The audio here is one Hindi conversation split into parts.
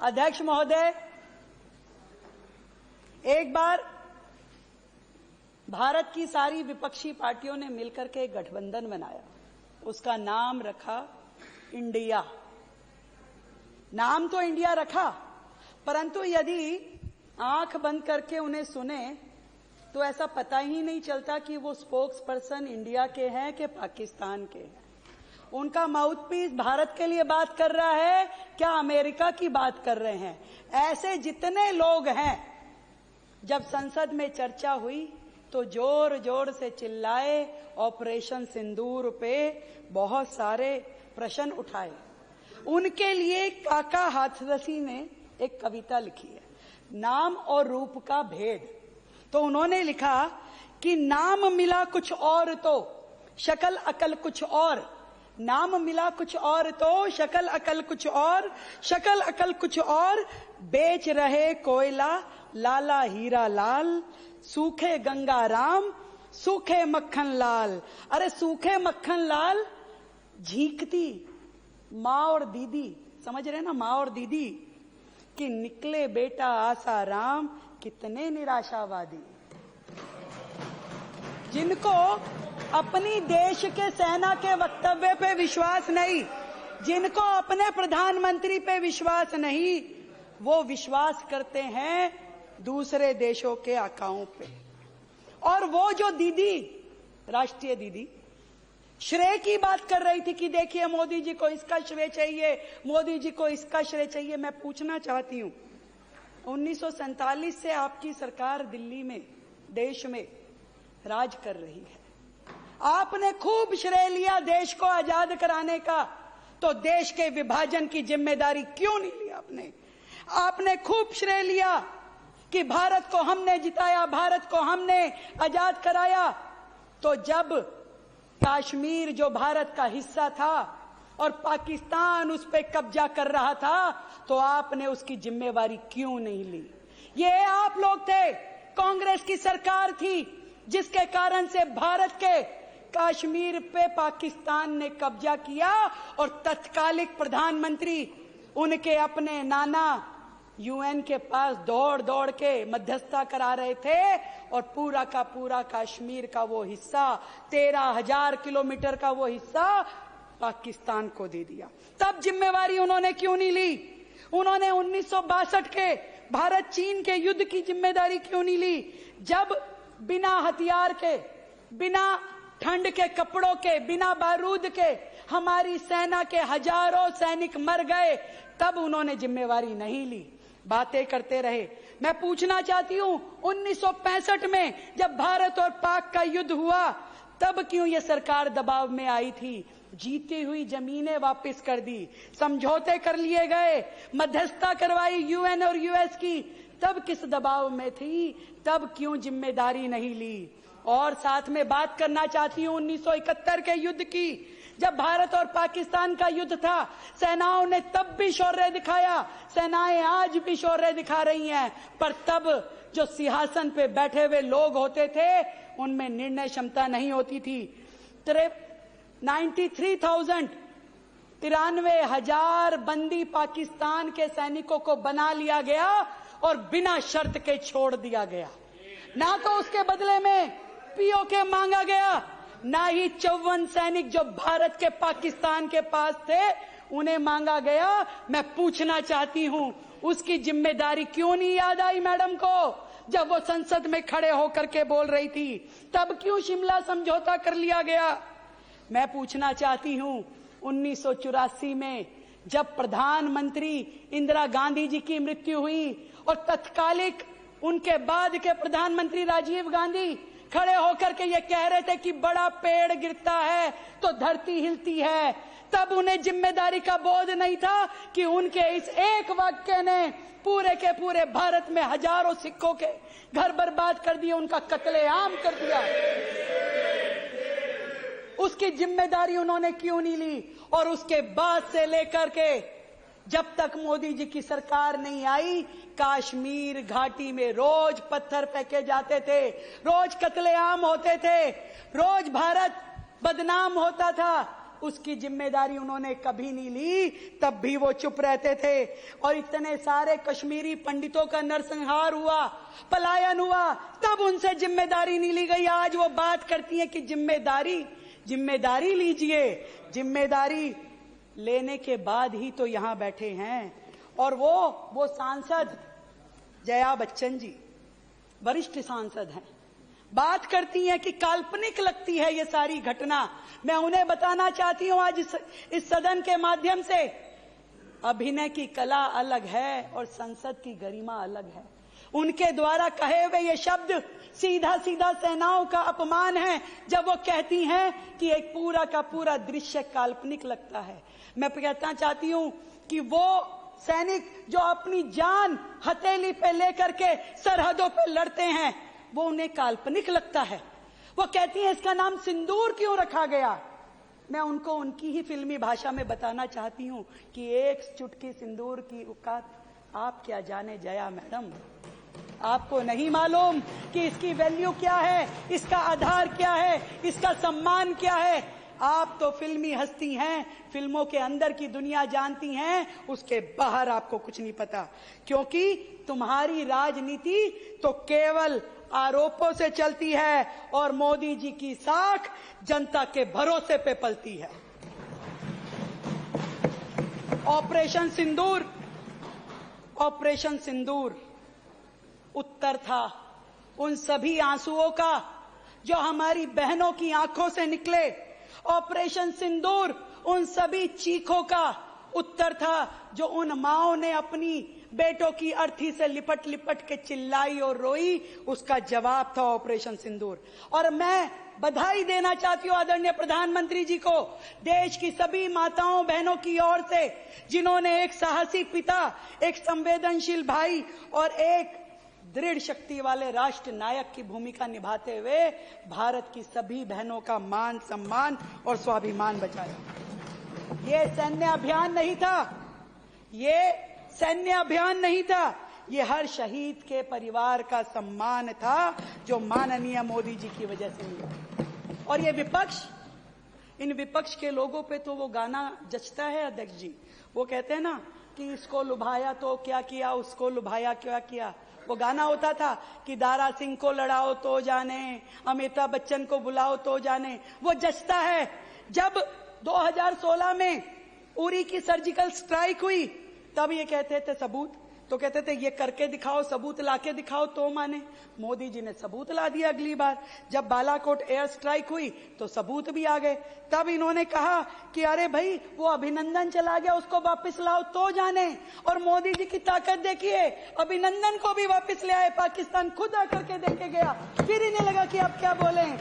अध्यक्ष महोदय, एक बार भारत की सारी विपक्षी पार्टियों ने मिलकर के एक गठबंधन बनाया। उसका नाम रखा इंडिया। नाम तो इंडिया रखा, परंतु यदि आंख बंद करके उन्हें सुने तो ऐसा पता ही नहीं चलता कि वो स्पोक्स पर्सन इंडिया के हैं कि पाकिस्तान के हैं। उनका माउथपीस भारत के लिए बात कर रहा है क्या अमेरिका की बात कर रहे हैं। ऐसे जितने लोग हैं, जब संसद में चर्चा हुई तो जोर जोर से चिल्लाए, ऑपरेशन सिंदूर पे बहुत सारे प्रश्न उठाए। उनके लिए काका हाथरसी ने एक कविता लिखी है, नाम और रूप का भेद। तो उन्होंने लिखा कि नाम मिला कुछ और तो शक्ल अकल कुछ और, नाम मिला कुछ और तो शक्ल अकल कुछ और, शक्ल अकल कुछ और, बेच रहे कोयला लाला हीरा लाल, सूखे गंगा राम सूखे मक्खन लाल। अरे सूखे मक्खन लाल, झींकती माँ और दीदी, समझ रहे ना, माँ और दीदी, कि निकले बेटा आसा राम, कितने निराशावादी। जिनको अपनी देश के सेना के वक्तव्य पे विश्वास नहीं, जिनको अपने प्रधानमंत्री पे विश्वास नहीं, वो विश्वास करते हैं दूसरे देशों के आकाओं पे। और वो जो दीदी, राष्ट्रीय दीदी, श्रेय की बात कर रही थी कि देखिए मोदी जी को इसका श्रेय चाहिए, मोदी जी को इसका श्रेय चाहिए। मैं पूछना चाहती हूं, 1947 से आपकी सरकार दिल्ली में, देश में राज कर रही है। आपने खूब श्रेय लिया देश को आजाद कराने का, तो देश के विभाजन की जिम्मेदारी क्यों नहीं ली आपने? आपने खूब श्रेय लिया कि भारत को हमने जिताया, भारत को हमने आजाद कराया, तो जब कश्मीर जो भारत का हिस्सा था और पाकिस्तान उस पर कब्जा कर रहा था, तो आपने उसकी जिम्मेवारी क्यों नहीं ली? ये आप लोग थे, कांग्रेस की सरकार थी, जिसके कारण से भारत के कश्मीर पे पाकिस्तान ने कब्जा किया और तत्कालिक प्रधानमंत्री उनके अपने नाना यूएन के पास दौड़ दौड़ के मध्यस्थता करा रहे थे और पूरा का पूरा कश्मीर का वो हिस्सा, 13,000 किलोमीटर का वो हिस्सा पाकिस्तान को दे दिया। तब जिम्मेवारी उन्होंने क्यों नहीं ली? उन्होंने 1962 के भारत चीन के युद्ध की जिम्मेदारी क्यों नहीं ली? जब बिना हथियार के, बिना ठंड के कपड़ों के, बिना बारूद के हमारी सेना के हजारों सैनिक मर गए, तब उन्होंने जिम्मेवारी नहीं ली, बातें करते रहे। मैं पूछना चाहती हूं, 1965 में जब भारत और पाक का युद्ध हुआ, तब क्यों ये सरकार दबाव में आई थी? जीती हुई जमीनें वापस कर दी, समझौते कर लिए गए, मध्यस्थता करवाई यूएन और यूएस की, तब किस दबाव में थी? तब क्यों जिम्मेदारी नहीं ली? और साथ में बात करना चाहती हूं 1971 के युद्ध की, जब भारत और पाकिस्तान का युद्ध था। सेनाओं ने तब भी शौर्य दिखाया, सेनाएं आज भी शौर्य दिखा रही हैं, पर तब जो सिंहासन पे बैठे हुए लोग होते थे, उनमें निर्णय क्षमता नहीं होती थी। 93,000 बंदी पाकिस्तान के सैनिकों को बना लिया गया और बिना शर्त के छोड़ दिया गया। ना तो उसके बदले में पीओके मांगा गया, ना ही 54 सैनिक जो भारत के पाकिस्तान के पास थे उन्हें मांगा गया। मैं पूछना चाहती हूं, उसकी जिम्मेदारी क्यों नहीं याद आई मैडम को? जब वो संसद में खड़े होकर के बोल रही थी, तब क्यों शिमला समझौता कर लिया गया? मैं पूछना चाहती हूं, 1984 में जब प्रधानमंत्री इंदिरा गांधी जी की मृत्यु हुई और तत्कालिक उनके बाद के प्रधानमंत्री राजीव गांधी खड़े होकर के ये कह रहे थे कि बड़ा पेड़ गिरता है तो धरती हिलती है, तब उन्हें जिम्मेदारी का बोध नहीं था कि उनके इस एक वाक्य ने पूरे के पूरे भारत में हजारों सिखों के घर बर्बाद कर दिए, उनका कत्लेआम कर दिया। उसकी जिम्मेदारी उन्होंने क्यों नहीं ली? और उसके बाद से लेकर के जब तक मोदी जी की सरकार नहीं आई, कश्मीर घाटी में रोज पत्थर फेंके जाते थे, रोज कत्लेआम होते थे, रोज भारत बदनाम होता था। उसकी जिम्मेदारी उन्होंने कभी नहीं ली, तब भी वो चुप रहते थे। और इतने सारे कश्मीरी पंडितों का नरसंहार हुआ, पलायन हुआ, तब उनसे जिम्मेदारी नहीं ली गई। आज वो बात करती है कि जिम्मेदारी लीजिए। जिम्मेदारी लेने के बाद ही तो यहां बैठे हैं। और वो सांसद जया बच्चन जी वरिष्ठ सांसद हैं, बात करती हैं कि काल्पनिक लगती है ये सारी घटना। मैं उन्हें बताना चाहती हूं आज इस सदन के माध्यम से, अभिनय की कला अलग है और संसद की गरिमा अलग है। उनके द्वारा कहे हुए ये शब्द सीधा सीधा सेनाओं का अपमान है जब वो कहती हैं कि एक पूरा का पूरा दृश्य काल्पनिक लगता है। मैं कहना चाहती हूं कि वो सैनिक जो अपनी जान हथेली पे लेकर के सरहदों पे लड़ते हैं, वो उन्हें काल्पनिक लगता है। वो कहती हैं इसका नाम सिंदूर क्यों रखा गया। मैं उनको उनकी ही फिल्मी भाषा में बताना चाहती हूं कि एक चुटकी सिंदूर की औकात आप क्या जाने जया मैडम। आपको नहीं मालूम कि इसकी वैल्यू क्या है, इसका आधार क्या है, इसका सम्मान क्या है। आप तो फिल्मी हस्ती हैं, फिल्मों के अंदर की दुनिया जानती हैं, उसके बाहर आपको कुछ नहीं पता। क्योंकि तुम्हारी राजनीति तो केवल आरोपों से चलती है और मोदी जी की साख जनता के भरोसे पे पलती है। ऑपरेशन सिंदूर उत्तर था उन सभी आंसुओं का जो हमारी बहनों की आंखों से निकले। ऑपरेशन सिंदूर उन सभी चीखों का उत्तर था जो उन माओं ने अपनी बेटों की अर्थी से लिपट लिपट के चिल्लाई और रोई, उसका जवाब था ऑपरेशन सिंदूर। और मैं बधाई देना चाहती हूं आदरणीय प्रधानमंत्री जी को, देश की सभी माताओं बहनों की ओर से, जिन्होंने एक साहसी पिता, एक संवेदनशील भाई और एक दृढ़ शक्ति वाले राष्ट्र नायक की भूमिका निभाते हुए भारत की सभी बहनों का मान सम्मान और स्वाभिमान बचाया। ये सैन्य अभियान नहीं था, ये हर शहीद के परिवार का सम्मान था जो माननीय मोदी जी की वजह से मिला। और ये इन विपक्ष के लोगों पे तो वो गाना जचता है अध्यक्ष जी। वो कहते हैं ना कि इसको लुभाया तो क्या किया, उसको लुभाया क्या किया। वो गाना होता था कि दारा सिंह को लड़ाओ तो जाने, अमिताभ बच्चन को बुलाओ तो जाने। वो जचता है। जब 2016 में उरी की सर्जिकल स्ट्राइक हुई, तब ये कहते थे सबूत, तो कहते थे ये करके दिखाओ, सबूत लाके दिखाओ तो माने। मोदी जी ने सबूत ला दिया अगली बार। जब बालाकोट एयर स्ट्राइक हुई तो सबूत भी आ गए। तब इन्होंने कहा कि अरे भाई वो अभिनंदन चला गया, उसको वापस लाओ तो जाने। और मोदी जी की ताकत देखिए, अभिनंदन को भी वापस ले आए, पाकिस्तान खुद आकर के देखे गया। फिर इन्हें लगा कि अब क्या बोलें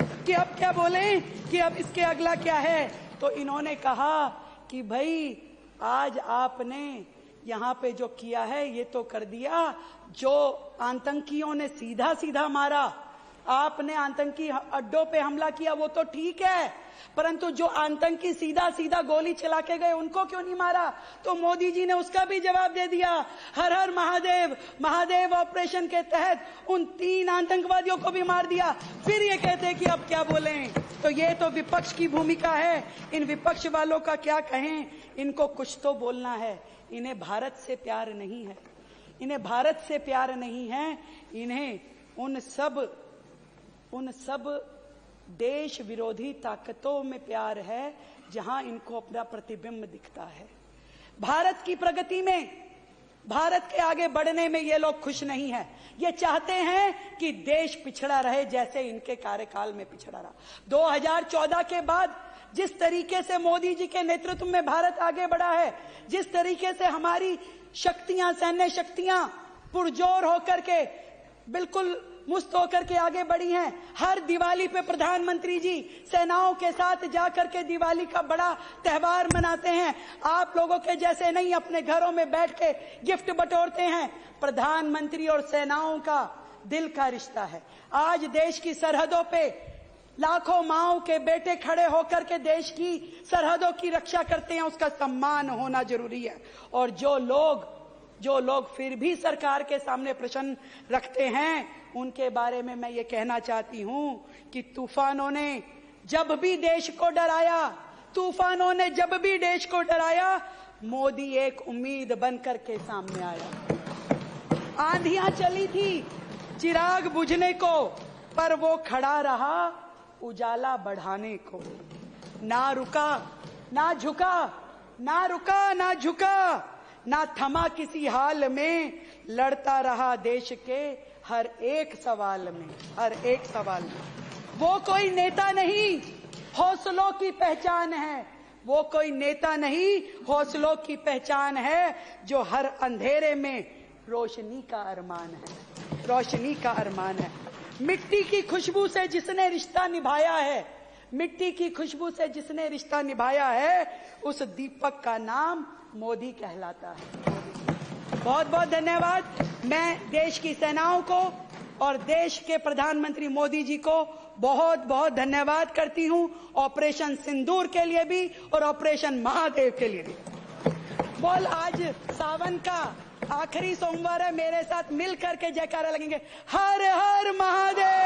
कि अब इसके अगला क्या है। तो इन्होंने कहा कि भाई आज आपने यहाँ पे जो किया है ये तो कर दिया, जो आतंकियों ने सीधा सीधा मारा, आपने आतंकी अड्डों पे हमला किया वो तो ठीक है, परंतु जो आतंकी सीधा सीधा गोली चला के गए उनको क्यों नहीं मारा। तो मोदी जी ने उसका भी जवाब दे दिया। हर हर महादेव ऑपरेशन के तहत उन 3 आतंकवादियों को भी मार दिया। फिर ये कहते हैं कि अब क्या बोलें। तो ये तो विपक्ष की भूमिका है। इन विपक्ष वालों का क्या कहें, इनको कुछ तो बोलना है। इन्हें भारत से प्यार नहीं है, इन्हें उन सब देश विरोधी ताकतों में प्यार है जहां इनको अपना प्रतिबिंब दिखता है। भारत की प्रगति में, भारत के आगे बढ़ने में ये लोग खुश नहीं है। ये चाहते हैं कि देश पिछड़ा रहे जैसे इनके कार्यकाल में पिछड़ा रहा। 2014 के बाद जिस तरीके से मोदी जी के नेतृत्व में भारत आगे बढ़ा है, जिस तरीके से हमारी शक्तियां, सैन्य शक्तियां पुरजोर होकर के, बिल्कुल मुस्त होकर के आगे बढ़ी हैं। हर दिवाली पे प्रधानमंत्री जी सेनाओं के साथ जाकर के दिवाली का बड़ा त्योहार मनाते हैं। आप लोगों के जैसे नहीं अपने घरों में बैठ के गिफ्ट बटोरते हैं। प्रधानमंत्री और सेनाओं का दिल का रिश्ता है। आज देश की सरहदों पे लाखों माओं के बेटे खड़े होकर के देश की सरहदों की रक्षा करते हैं, उसका सम्मान होना जरूरी है। और जो लोग फिर भी सरकार के सामने प्रश्न रखते हैं, उनके बारे में मैं ये कहना चाहती हूं कि तूफानों ने जब भी देश को डराया, तूफानों ने जब भी देश को डराया, मोदी एक उम्मीद बनकर के सामने आया। आंधियां चली थी चिराग बुझने को, पर वो खड़ा रहा उजाला बढ़ाने को। ना रुका ना झुका, ना रुका ना झुका, ना थमा किसी हाल में, लड़ता रहा देश के हर एक सवाल में, हर एक सवाल में। वो कोई नेता नहीं, हौसलों की पहचान है। वो कोई नेता नहीं, हौसलों की पहचान है, जो हर अंधेरे में रोशनी का अरमान है, रोशनी का अरमान है। मिट्टी की खुशबू से जिसने रिश्ता निभाया है, मिट्टी की खुशबू से जिसने रिश्ता निभाया है, उस दीपक का नाम मोदी कहलाता है। बहुत बहुत धन्यवाद। मैं देश की सेनाओं को और देश के प्रधानमंत्री मोदी जी को बहुत बहुत धन्यवाद करती हूं, ऑपरेशन सिंदूर के लिए भी और ऑपरेशन महादेव के लिए भी। बोल, आज सावन का आखिरी सोमवार है, मेरे साथ मिल करके जयकारा लगेंगे, हर हर महादेव।